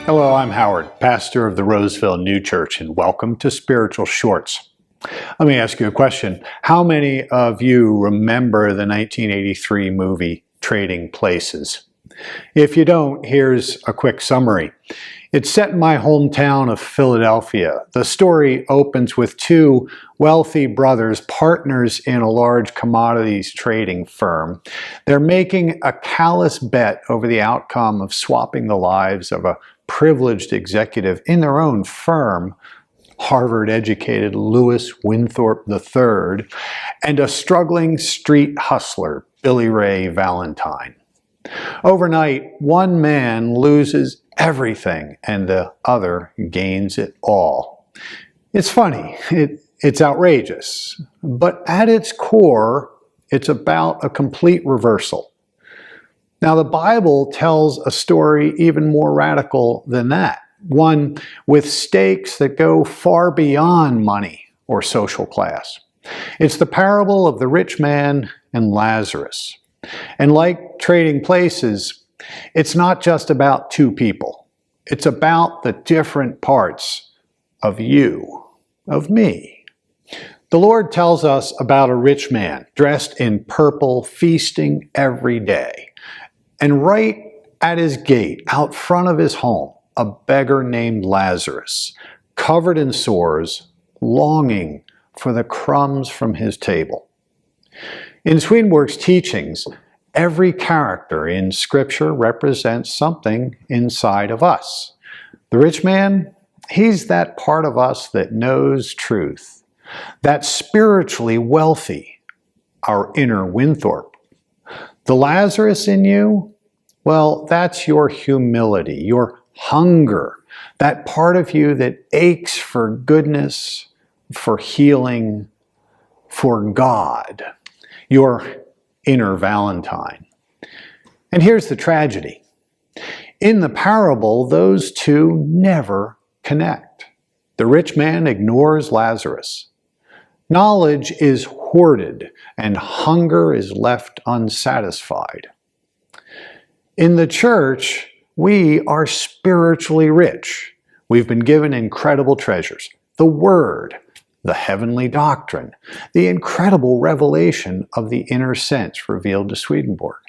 Hello, I'm Howard, pastor of the Roseville New Church, and welcome to Spiritual Shorts. Let me ask you a question. How many of you remember the 1983 movie Trading Places? If you don't, here's a quick summary. It's set in my hometown of Philadelphia. The story opens with two wealthy brothers, partners in a large commodities trading firm. They're making a callous bet over the outcome of swapping the lives of a privileged executive in their own firm, Harvard-educated Louis Winthorpe III, and a struggling street hustler, Billy Ray Valentine. Overnight, one man loses everything and the other gains it all. It's funny, it's outrageous, but at its core, it's about a complete reversal. Now, the Bible tells a story even more radical than that, one with stakes that go far beyond money or social class. It's the parable of the rich man and Lazarus. And like Trading Places, it's not just about two people. It's about the different parts of you, of me. The Lord tells us about a rich man dressed in purple, feasting every day. And right at his gate, out front of his home, a beggar named Lazarus, covered in sores, longing for the crumbs from his table. In Swedenborg's teachings, every character in Scripture represents something inside of us. The rich man, he's that part of us that knows truth. That's spiritually wealthy, our inner Winthorpe. The Lazarus in you, well, that's your humility, your hunger, that part of you that aches for goodness, for healing, for God, your inner Valentine. And here's the tragedy. In the parable, those two never connect. The rich man ignores Lazarus. Knowledge is hoarded and hunger is left unsatisfied. In the church, we are spiritually rich. We've been given incredible treasures. The Word, the heavenly doctrine, the incredible revelation of the inner sense revealed to Swedenborg,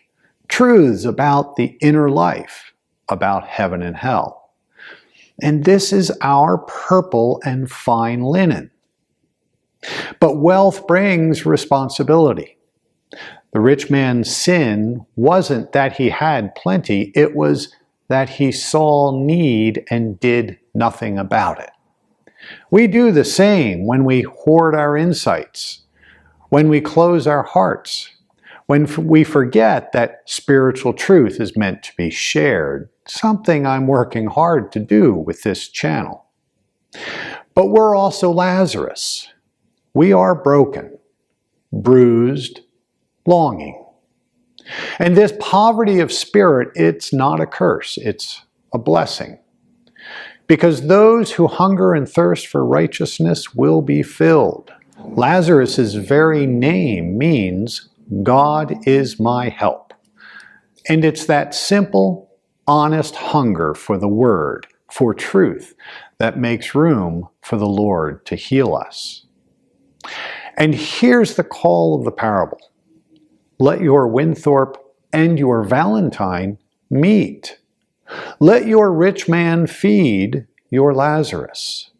truths about the inner life, about heaven and hell. And this is our purple and fine linen. But wealth brings responsibility. The rich man's sin wasn't that he had plenty, it was that he saw need and did nothing about it. We do the same when we hoard our insights, when we close our hearts, when we forget that spiritual truth is meant to be shared, something I'm working hard to do with this channel. But we're also Lazarus. We are broken, bruised, longing. And this poverty of spirit, it's not a curse, it's a blessing. Because those who hunger and thirst for righteousness will be filled. Lazarus' very name means, God is my help. And it's that simple, honest hunger for the Word, for truth, that makes room for the Lord to heal us. And here's the call of the parable. Let your Winthorpe and your Valentine meet. Let your rich man feed your Lazarus.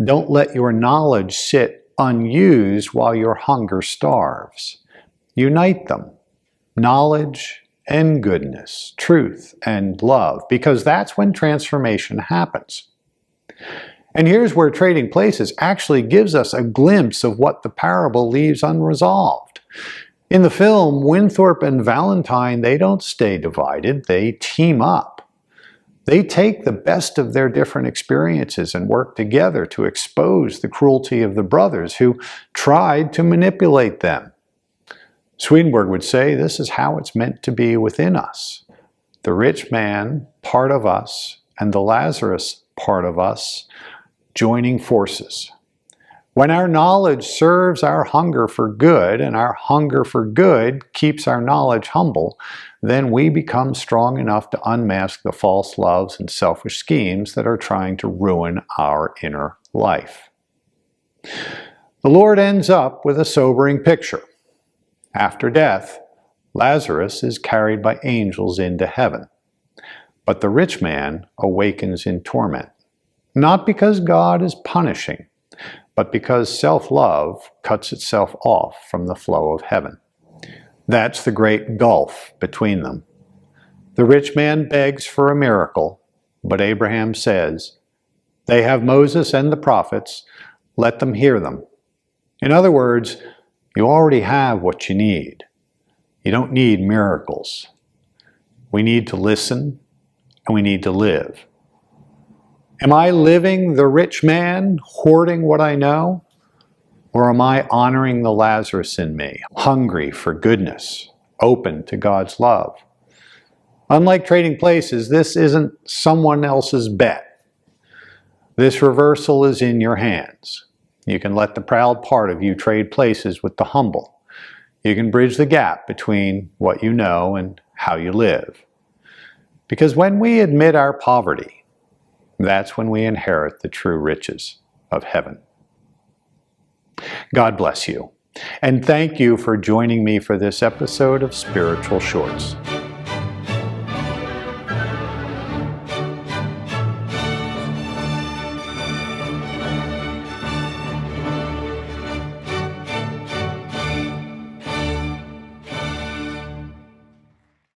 Don't let your knowledge sit unused while your hunger starves. Unite them, knowledge and goodness, truth and love, because that's when transformation happens. And here's where Trading Places actually gives us a glimpse of what the parable leaves unresolved. In the film, Winthorpe and Valentine, they don't stay divided, they team up. They take the best of their different experiences and work together to expose the cruelty of the brothers who tried to manipulate them. Swedenborg would say this is how it's meant to be within us. The rich man, part of us, and the Lazarus, part of us, joining forces. When our knowledge serves our hunger for good, and our hunger for good keeps our knowledge humble, then we become strong enough to unmask the false loves and selfish schemes that are trying to ruin our inner life. The Lord ends up with a sobering picture. After death, Lazarus is carried by angels into heaven, but the rich man awakens in torment, not because God is punishing, but because self-love cuts itself off from the flow of heaven. That's the great gulf between them. The rich man begs for a miracle, but Abraham says, "They have Moses and the prophets, let them hear them." In other words, you already have what you need. You don't need miracles. We need to listen, and we need to live. Am I living the rich man, hoarding what I know? Or am I honoring the Lazarus in me, hungry for goodness, open to God's love? Unlike trading places, this isn't someone else's bet. This reversal is in your hands. You can let the proud part of you trade places with the humble. You can bridge the gap between what you know and how you live. Because when we admit our poverty, that's when we inherit the true riches of heaven. God bless you, and thank you for joining me for this episode of Spiritual Shorts.